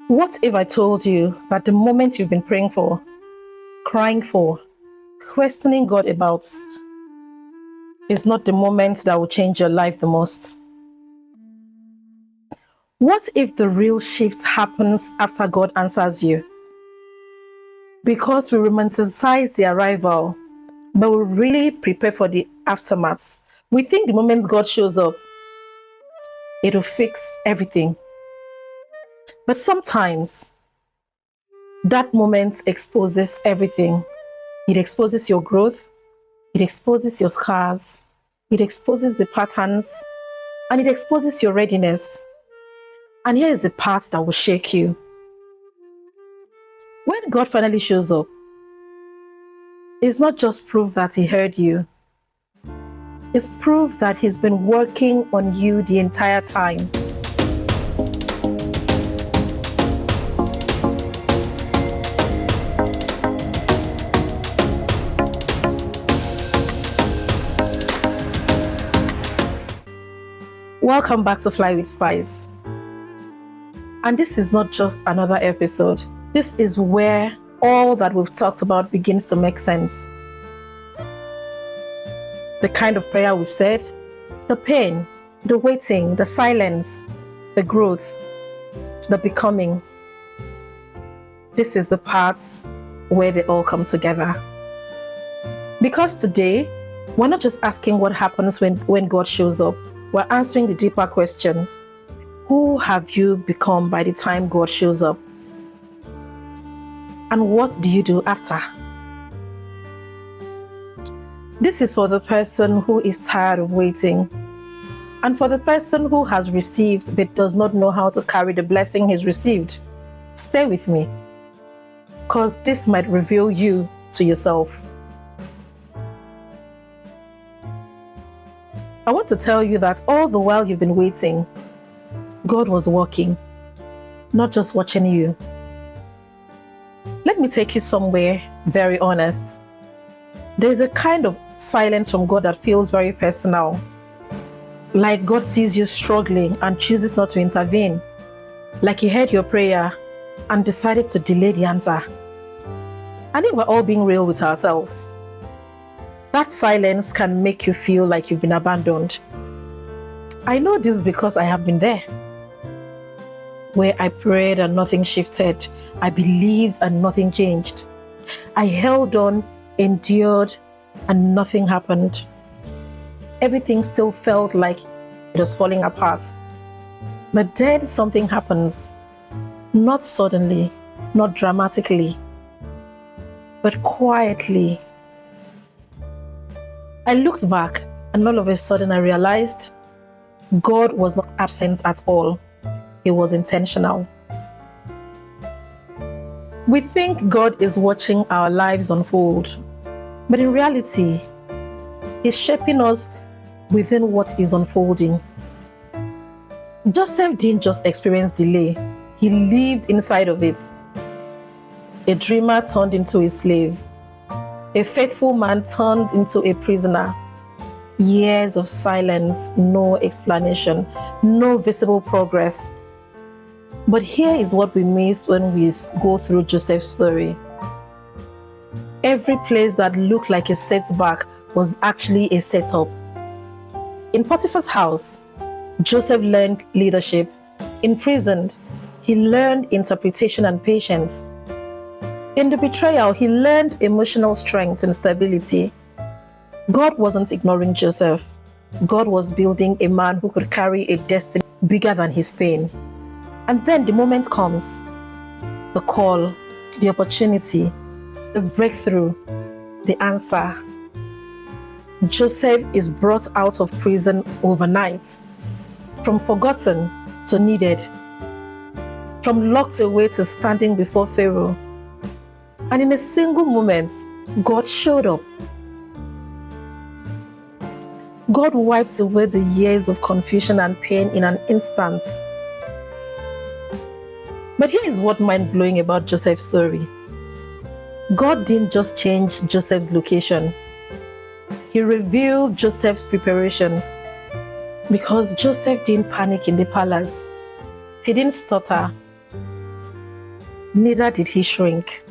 What if I told you that the moment you've been praying for, crying for, questioning God about is not the moment that will change your life the most? What if the real shift happens after God answers you? Because we romanticize the arrival, but we really prepare for the aftermath. We think the moment God shows up, it'll fix everything. But sometimes that moment exposes everything. It exposes your growth, it exposes your scars, it exposes the patterns, and it exposes your readiness. And here is the part that will shake you. When God finally shows up, it's not just proof that He heard you, it's proof that He's been working on you the entire time. Welcome back to Fly with Spyce. And this is not just another episode. This is where all that we've talked about begins to make sense. The kind of prayer we've said, the pain, the waiting, the silence, the growth, the becoming. This is the parts where they all come together. Because today, we're not just asking what happens when God shows up. We're answering the deeper questions. Who have you become by the time God shows up? And what do you do after? This is for the person who is tired of waiting, and for the person who has received but does not know how to carry the blessing he's received. Stay with me, because this might reveal you to yourself. I want to tell you that all the while you've been waiting, God was working, not just watching you. Let me take you somewhere very honest. There's a kind of silence from God that feels very personal. Like God sees you struggling and chooses not to intervene. Like He heard your prayer and decided to delay the answer. I think we're all being real with ourselves. That silence can make you feel like you've been abandoned. I know this because I have been there. Where I prayed and nothing shifted. I believed and nothing changed. I held on, endured, and nothing happened. Everything still felt like it was falling apart. But then something happens. Not suddenly, not dramatically, but quietly. I looked back and all of a sudden I realized God was not absent at all. He was intentional. We think God is watching our lives unfold, but in reality, He's shaping us within what is unfolding. Joseph didn't just experience delay, he lived inside of it. A dreamer turned into a slave. A faithful man turned into a prisoner. Years of silence, no explanation, no visible progress. But here is what we miss when we go through Joseph's story. Every place that looked like a setback was actually a setup. In Potiphar's house, Joseph learned leadership. In prison, he learned interpretation and patience. In the betrayal, he learned emotional strength and stability. God wasn't ignoring Joseph. God was building a man who could carry a destiny bigger than his pain. And then the moment comes, the call, the opportunity, the breakthrough, the answer. Joseph is brought out of prison overnight, from forgotten to needed, from locked away to standing before Pharaoh. And in a single moment, God showed up. God wiped away the years of confusion and pain in an instant. But here is what mind-blowing about Joseph's story. God didn't just change Joseph's location. He revealed Joseph's preparation. Because Joseph didn't panic in the palace. He didn't stutter. neither did he shrink.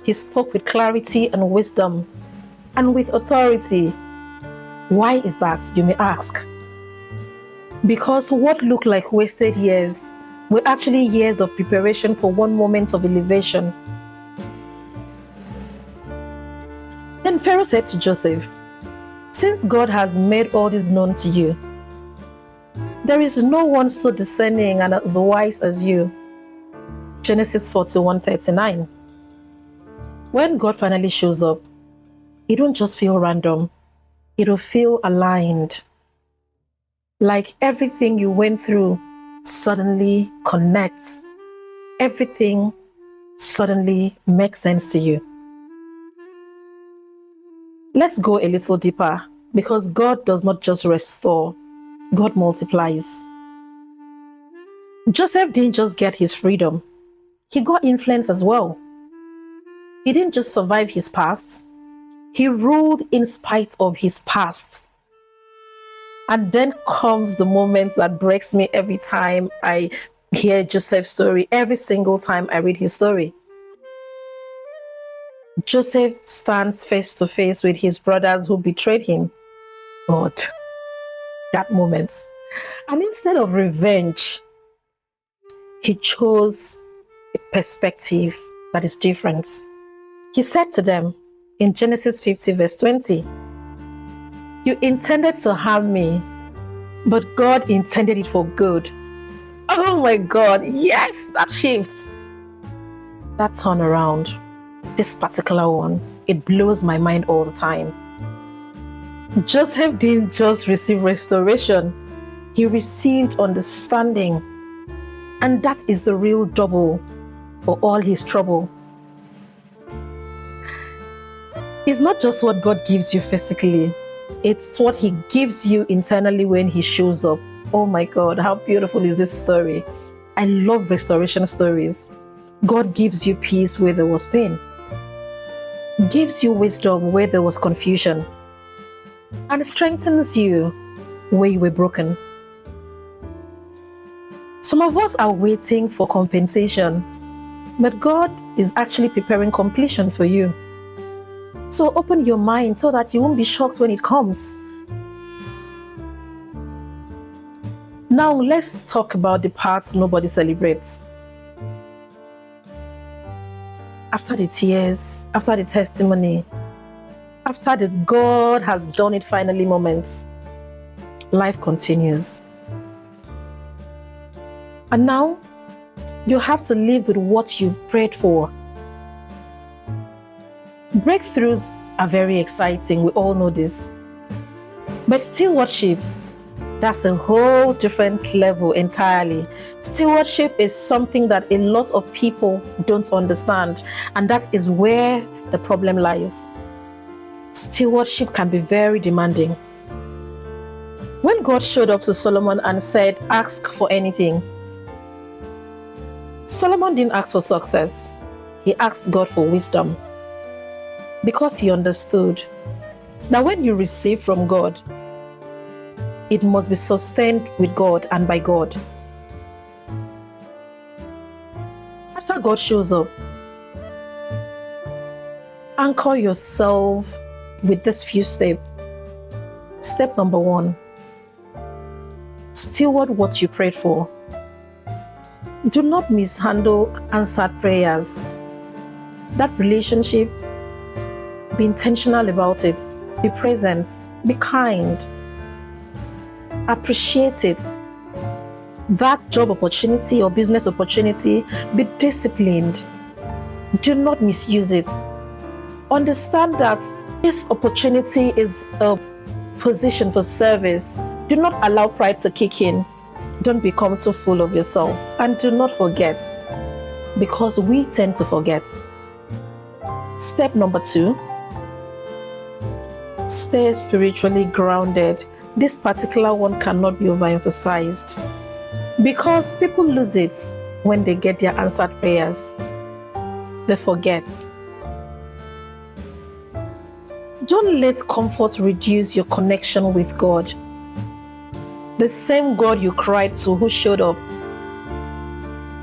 He spoke with clarity and wisdom and with authority. Why is that, you may ask? Because what looked like wasted years were actually years of preparation for one moment of elevation. Then Pharaoh said to Joseph, "Since God has made all this known to you, there is no one so discerning and as wise as you." Genesis 41:39. When God finally shows up, it won't just feel random. It will feel aligned. Like everything you went through suddenly connects. Everything suddenly makes sense to you. Let's go a little deeper, because God does not just restore, God multiplies. Joseph didn't just get his freedom, he got influence as well. He didn't just survive his past, he ruled in spite of his past. And then comes the moment that breaks me every time I hear Joseph's story, every single time I read his story. Joseph stands face to face with his brothers who betrayed him. God, that moment. And instead of revenge, he chose a perspective that is different. He said to them in Genesis 50:20, "You intended to harm me, but God intended it for good." Oh my God, yes, that shift. That turnaround, this particular one, it blows my mind all the time. Joseph didn't just receive restoration, he received understanding. And that is the real double for all his trouble. It's not just what God gives you physically, it's what he gives you internally when he shows up. Oh my God, how beautiful is this story? I love restoration stories. God gives you peace where there was pain, gives you wisdom where there was confusion, and strengthens you where you were broken. Some of us are waiting for compensation, but God is actually preparing completion for you. So open your mind so that you won't be shocked when it comes. Now let's talk about the parts nobody celebrates. After the tears, after the testimony, after the "God has done it finally" moments, life continues. And now you have to live with what you've prayed for. Breakthroughs are very exciting, we all know this. But stewardship, that's a whole different level entirely. Stewardship is something that a lot of people don't understand, and that is where the problem lies. Stewardship can be very demanding. When God showed up to Solomon and said, "Ask for anything," Solomon didn't ask for success. He asked God for wisdom, because he understood that when you receive from God, it must be sustained with God and by God. After God shows up, anchor yourself with this few steps. Step number 1, steward what you prayed for. Do not mishandle answered prayers. That relationship, be intentional about it. Be present. Be kind. Appreciate it. That job opportunity or business opportunity, be disciplined. Do not misuse it. Understand that this opportunity is a position for service. Do not allow pride to kick in. Don't become too full of yourself. And do not forget, because we tend to forget. Step number 2, stay spiritually grounded. This particular one cannot be overemphasized, because people lose it when they get their answered prayers. They forget. Don't let comfort reduce your connection with God. The same God you cried to, who showed up,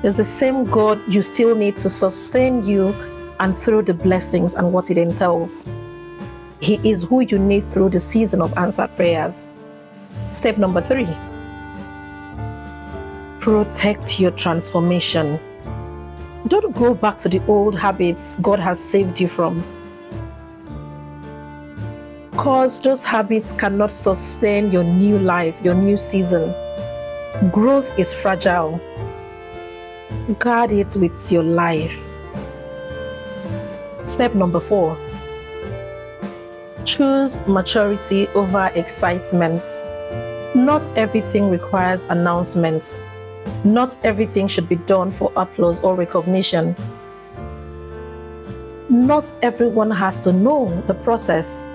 It's the same God you still need to sustain you and through the blessings and what it entails. He is who you need through the season of answered prayers. Step number 3. Protect your transformation. Don't go back to the old habits God has saved you from, because those habits cannot sustain your new life, your new season. Growth is fragile. Guard it with your life. Step number 4. Choose maturity over excitement. Not everything requires announcements. Not everything should be done for applause or recognition. Not everyone has to know the process.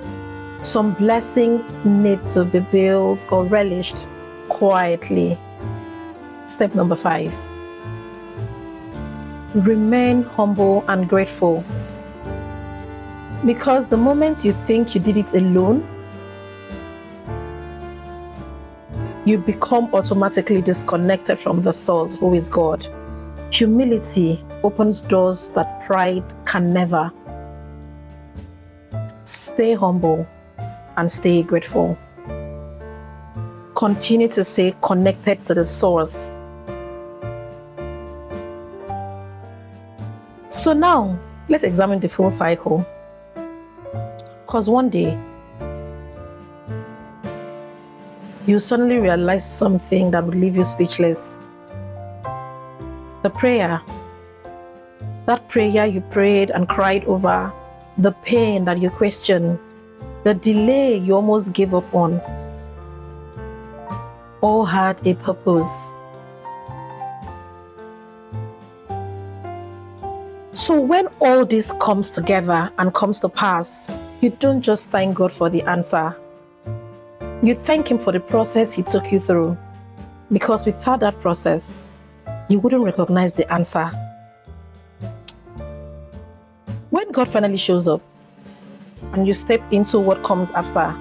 Some blessings need to be built or relished quietly. Step number 5. Remain humble and grateful. Because the moment you think you did it alone, you become automatically disconnected from the source, who is God. Humility opens doors that pride can never. Stay humble and stay grateful. Continue to stay connected to the source. So now, let's examine the full cycle. Because one day, you suddenly realize something that would leave you speechless. The prayer, that prayer you prayed and cried over, the pain that you questioned, the delay you almost gave up on, all had a purpose. So when all this comes together and comes to pass, you don't just thank God for the answer. You thank Him for the process He took you through. Because without that process, you wouldn't recognize the answer. When God finally shows up and you step into what comes after,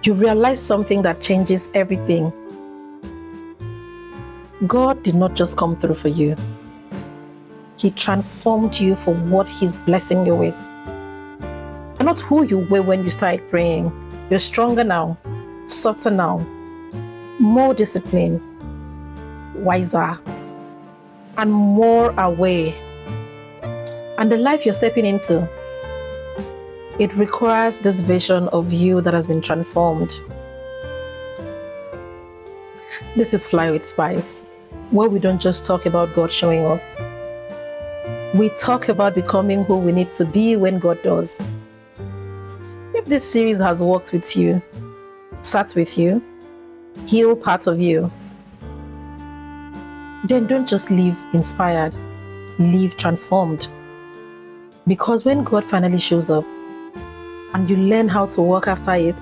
you realize something that changes everything. God did not just come through for you. He transformed you for what He's blessing you with. You're not who you were when you started praying. You're stronger now, softer now, more disciplined, wiser, and more aware. And the life you're stepping into, it requires this vision of you that has been transformed. This is Fly with Spyce, where we don't just talk about God showing up. We talk about becoming who we need to be when God does. If this series has worked with you, sat with you, healed part of you, then don't just live inspired, live transformed. Because when God finally shows up and you learn how to walk after it,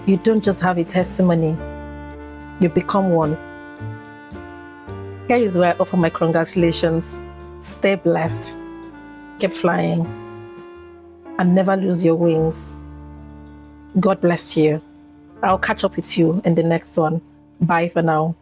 you don't just have a testimony, you become one. Here is where I offer my congratulations. Stay blessed, keep flying, and never lose your wings. God bless you. I'll catch up with you in the next one. Bye for now.